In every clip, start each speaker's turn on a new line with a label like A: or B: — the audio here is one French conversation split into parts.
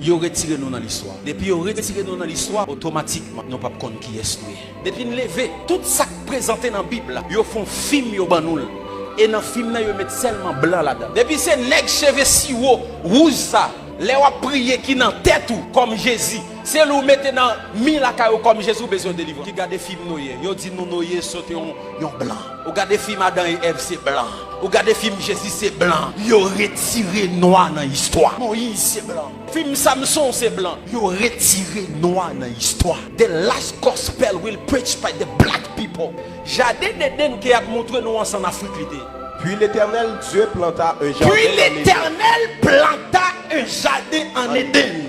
A: ils ont retiré nous dans l'histoire. Depuis ils ont retiré nous dans l'histoire, automatiquement, nous ne pouvons pas connaître qui est nous. Depuis nous lever, tout ça présenté dans la Bible, ils font film, ils font et dans le film, ils mettent seulement blanc là-dedans. Depuis c'est nèg cheveux si haut, rouge ça. Les wa prier qui dans tête ou comme Jésus. C'est nous mettez dans mille la caillou comme Jésus besoin de délivrer. Qui regarde film noyer, yo dit nous noyer sauter yon blanc. Ou regarde film Adam et Ève c'est blanc. Ou regarde film Jésus c'est blanc. Yo retiré noir dans l'histoire. Moïse c'est blanc. Film Samson c'est blanc. Yo retiré noir dans l'histoire. The last gospel will preach by the black people. Jardin d'Éden qui a montré nous en Afrique.
B: Puis l'Éternel Dieu planta un jardin.
A: Puis l'Éternel planta un jardin en Éden.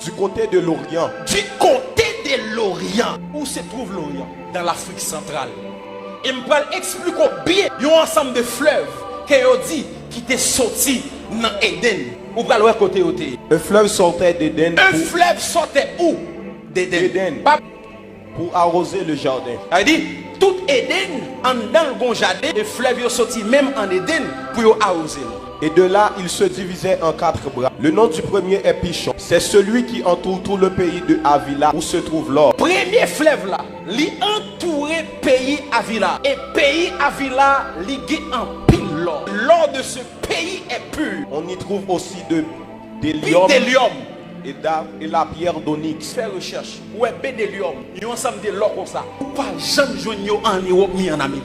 B: Du côté de l'Orient.
A: Du côté de l'Orient. Où se trouve l'Orient? Dans l'Afrique centrale. Et je vais expliquer bien. Il y a un ensemble de fleuves qui ont dit qui étaient sortis dans Éden. Où va le côté où
B: un fleuve sortait d'Éden.
A: Un fleuve sortait où? D'Éden.
B: Pour arroser le jardin.
A: Il dit tout Éden en dans le bon jardin, le fleuve est sorti même en Éden pour arroser.
B: Et de là, il se divisait en 4 bras. Le nom du premier est Pichon. C'est celui qui entoure tout le pays de Havila où se trouve l'or.
A: Premier fleuve là, il entourait pays Havila. Et pays Havila, il en pile l'or. L'or de ce pays est pur.
B: On y trouve aussi des lions. Et la pierre d'onyx.
A: Fais recherche. Ouais, bédélium. Il y a ensemble de l'or comme ça. Ou pas jamais jouer en Europe ni en Amérique.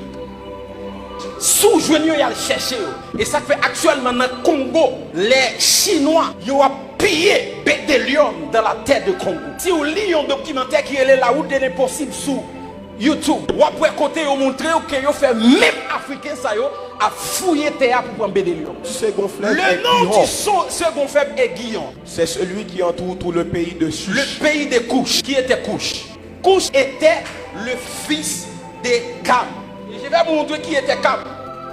A: Sous jouer y a chercher. Et ça fait actuellement dans le Congo, les Chinois, ils ont pillé bédélium dans la terre de Congo. Si vous lisez un documentaire qui est là où il est possible sous YouTube, ou après côté vous montrer que vous fait même africain ça a fouillé terre pour prendre bédélium. Le nom du second fleuve est Guillon.
B: C'est celui qui entoure tout le pays de Cush.
A: Le pays de Cush. Qui était Cush? Cush était le fils de Cam. Et je vais vous montrer qui était Cam.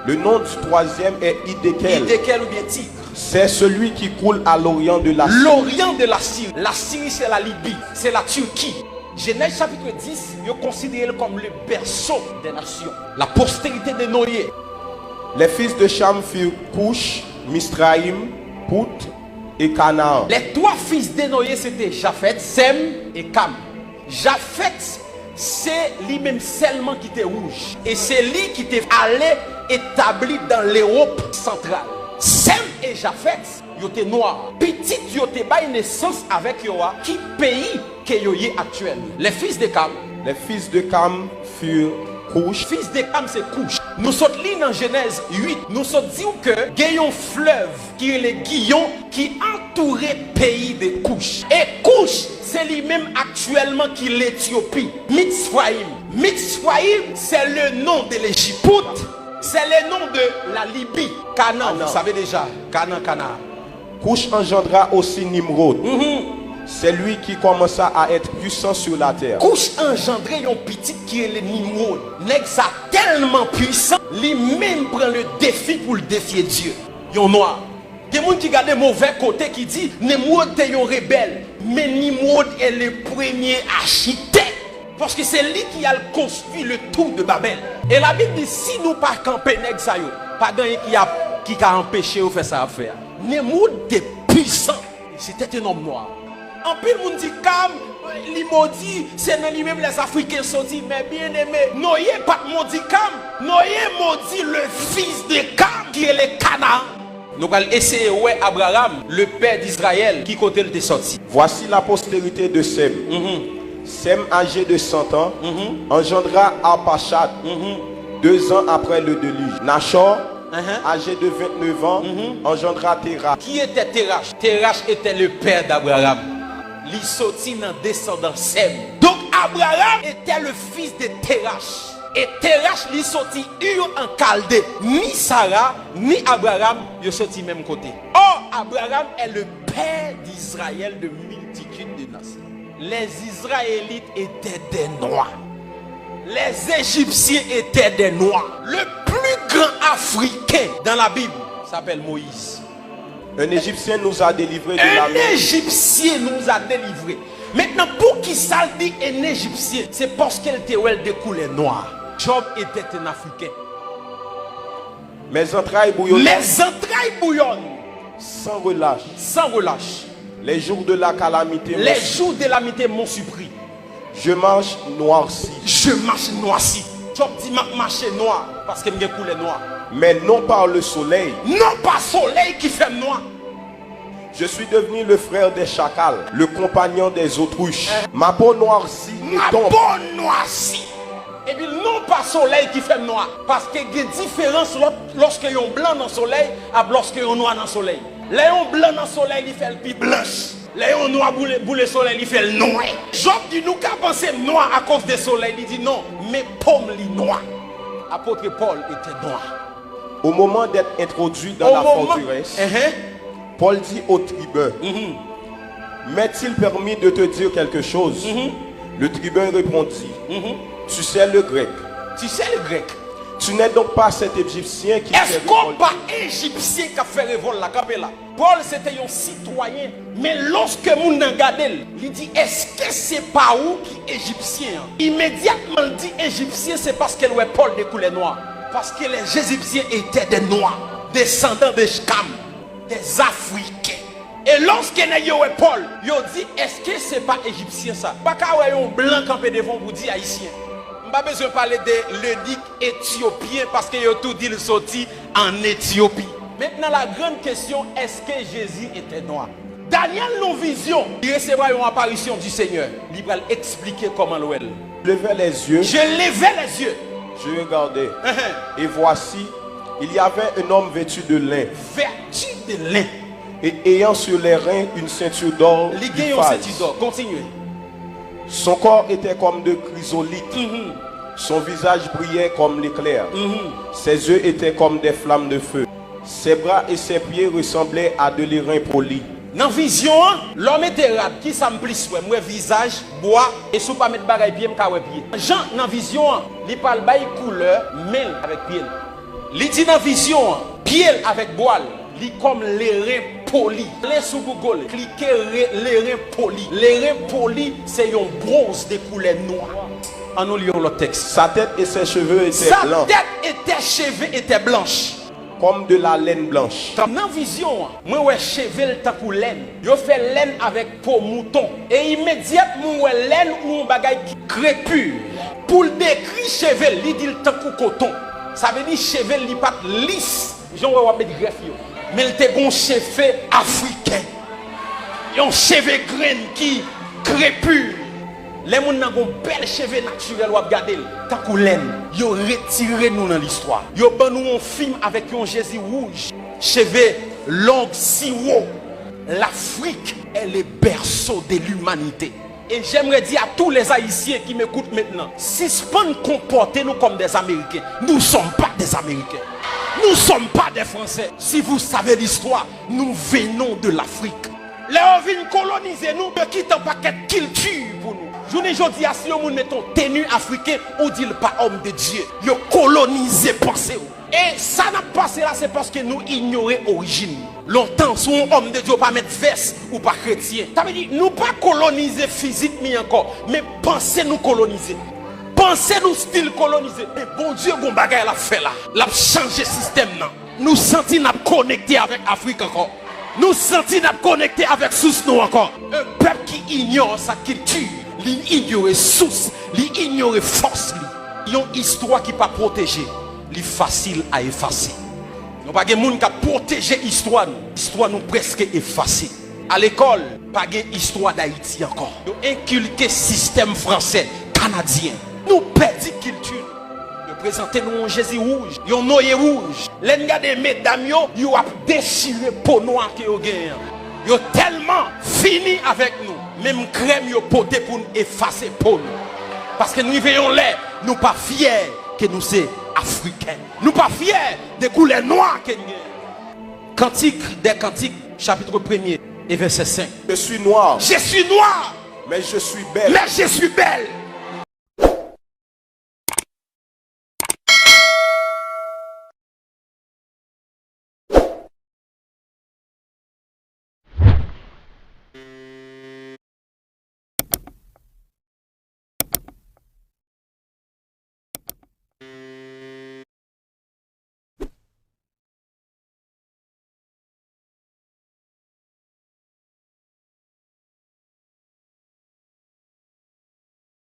B: Le nom du troisième est Hiddekel.
A: Hiddekel ou bien Tigre.
B: C'est celui qui coule à l'orient de la
A: Syrie. L'orient de la Syrie. La Syrie c'est la Libye, c'est la Turquie. Genèse chapitre 10, il est considéré comme le berceau des nations. La postérité de Noé.
B: Les fils de Cham furent Cush, Misraïm, Pout et Canaan.
A: Les 3 fils de Noé c'était Japhet, Sem et Cam. Japhet, c'est lui-même seulement qui était rouge. Et c'est lui qui était allé établi dans l'Europe centrale. Sem et Japhet, ils étaient noirs. Petit, ils étaient bail naissance avec Yoa. Qui pays que Yoye actuel? Les fils de Cam.
B: Les fils de Cam furent Cush.
A: Fils de Cam c'est Cush. Nous sommes là dans Genèse 8. Nous sommes dit que il y a un fleuve qui est le Guillon qui entourait le pays de Cush. Et Cush, c'est lui-même actuellement qui est l'Éthiopie. Mitzrayim. Mitzrayim, c'est le nom de l'Égypte. C'est le nom de la Libye. Canaan, vous savez déjà. Canaan.
B: Cush engendra aussi Nimrod. C'est lui qui commença à être puissant sur la terre.
A: Cush engendré un petit qui est le Nimrod. Nèg ça tellement puissant, lui-même prend le défi pour le défier Dieu. Yon noir. Il y a des gens qui regardent mauvais côté qui dit Nimrod est un rebelle. Mais Nimrod est le premier architecte. Parce que c'est lui qui a construit le tour de Babel. Et la Bible dit si nous pas camper nèg ça yo, pas gagné qui a empêché de faire ça à faire. Nimrod était puissant. C'était un homme noir. En plus, on dit Cam, les maudits, c'est lui-même les Africains sont dit, mais bien aimé, Noé pas maudit Cam, Noé maudit le fils de Cam qui est le Canaan. Nous allons essayer ouais Abraham, le père d'Israël, qui côté le sorti.
B: Voici la postérité de Sem. Sem, âgé de 100 ans, engendra Arpachad 2 ans après le déluge. Nachor, âgé de 29 ans, engendra Terach.
A: Qui était Terach? Terach était le père d'Abraham. Il sortit dans descendance Sem. Donc Abraham était le fils de Terach. Et Terach lui sorti Ur en Chaldée. Ni Sarah, ni Abraham, ils sorti même côté. Or, Abraham est le père d'Israël de multitude de nations. Les Israélites étaient des noirs. Les Égyptiens étaient des noirs. Le plus grand Africain dans la Bible s'appelle Moïse.
B: Un Égyptien nous a délivrés de la main.
A: Un Égyptien nous a délivrés. Maintenant, pour qui ça dit un Égyptien? C'est parce qu'elle était de couleur noire. Job était un Africain.
B: Mes entrailles bouillonnent.
A: Mes entrailles bouillonnent.
B: Sans relâche.
A: Sans relâche.
B: Les jours de la calamité.
A: Les jours de calamité m'ont surpris.
B: Je marche noirci.
A: Je marche noirci. Je dis marcher noir parce que je coulé noir.
B: Mais non par le soleil.
A: Non pas soleil qui fait noir.
B: Je suis devenu le frère des chacals, le compagnon des autruches. Ma peau noircie
A: ma
B: tombe.
A: peau noircie. Et puis non pas soleil qui fait noir. Parce qu'il y a une différence lorsque y a un blanc dans le soleil et lorsque y a un noir dans le soleil. Là, un blanc dans le soleil, il fait le plus blanche. Là, un noir pour le soleil, il fait le noir. Job dit nous qu'à penser noir à cause du soleil. Il dit non, mais pomme li noir. Apôtre Paul était noir.
B: Au moment d'être introduit dans la forteresse, Paul dit au tribun, m'est-il permis de te dire quelque chose? Le tribun répondit, tu sais le grec.
A: Tu sais le grec.
B: Tu n'es donc pas cet Égyptien qui
A: est-ce qu'on pas Égyptien qui a fait révolte là? Paul c'était un citoyen. Mais lorsque moun nan gade, il dit est-ce que c'est pas où qui Égyptien? Immédiatement il dit Égyptien, c'est parce que Paul de couleur noire. Parce que les Égyptiens étaient des noirs, descendants de Sham, des Africains. Et lorsque Paul, il dit est-ce que c'est pas Égyptien ça? Pas qu'à un blanc campé devant vous dire haïtien. Pas besoin de parler de l'édic éthiopien parce que a tout dit le sorti en Éthiopie. Maintenant la grande question, est-ce que Jésus était noir? Daniel nos vision, il recevra une apparition du Seigneur. Il va expliquer comment l'ouel.
B: Je levais les yeux.
A: Je levais les yeux.
B: Je regardais. Et voici, il y avait un homme vêtu de lin.
A: Vêtu de lin.
B: Et ayant sur les reins une ceinture d'or.
A: Continuez.
B: Son corps était comme de chrysolite. Son visage brillait comme l'éclair. Ses yeux étaient comme des flammes de feu. Ses bras et ses pieds ressemblaient à de l'airain poli.
A: Dans la vision, l'homme était rap qui s'emplisse, moi visage, bois, et si vous ne pas mettre bagay pied, m'ka pied. Jean, dans la vision, il parle de couleur, mêle avec pied. Il dit dans la vision, pied avec bois, il comme l'airain poli. Les sous Google, cliquez l'airain poli. L'airain poli, c'est un bronze de couleur noire. En nous lisons le texte.
B: Sa tête et ses cheveux étaient blancs.
A: Sa tête et ses cheveux étaient blanches.
B: Comme de la laine blanche.
A: Dans la vision, moi ouais cheveux tant pour laine. Yo fait laine avec peau mouton. Et immédiatement ouais laine ou un bagay qui crépule. Pour décrire cheveux, il dit tant pour coton. Ça veut dire cheveux li pas lisse. J'en ouais mettre greffe yo. Mais il te gon cheveux africain. Yon cheveux grain qui crépule. Les gens qui ont bel cheveux naturel ou regarder tant que laine, ils ont retiré nous dans l'histoire. Ils ont nous un film avec un Jésus rouge, cheveux longs si haut. L'Afrique est le berceau de l'humanité. Et j'aimerais dire à tous les Haïtiens qui m'écoutent maintenant, si ce pas nous comporter nous comme des Américains, nous ne sommes pas des Américains. Nous ne sommes pas des Français. Si vous savez l'histoire, nous venons de l'Afrique. Les gens viennent coloniser nous, de quitter un paquet de culture pour nous. Je ne dis pas si vous mettez tenue africaine, on dit pas homme de Dieu. Vous colonisez pensez. Et ça n'a pas passé là, c'est parce que nous ignorons l'origine. Longtemps, si un homme de Dieu pas mettre veste ou pas chrétien. Ça veut dire nous pas coloniser physiquement encore, mais pensez nous coloniser. Pensez nous style coloniser. Et bon Dieu, bon bagay l'a fait là. L'a changé le système là. Nous sentons nous connecter avec l'Afrique encore. Nous sentons nous connecter avec source nous encore. Un peuple qui ignore sa culture. Il ignore source, il ignore force. Il y a une histoire qui n'est pas protégée. Il est facile à effacer. Il n'y a pas de monde qui a protégé l'histoire. L'histoire nous presque effacée. À l'école, pas de histoire d'Haïti encore. Nous inculquons le système français, canadien. Nous perdons culture. Nous présentons un Jésus rouge, un noyer rouge. Les gars des mesdames, ils ont déchiré peau noire que vous avez. Ils ont tellement fini avec nous. Même crème yo poté pour nous effacer pour nous. Parce que nous veillons là, nous pas fiers que nous sommes africains. Nous pas fiers des couleurs noires que nous sommes. Cantique des Cantiques, chapitre 1er et verset 5.
B: Je suis noir.
A: Je suis noir.
B: Mais je suis belle.
A: Mais je suis belle.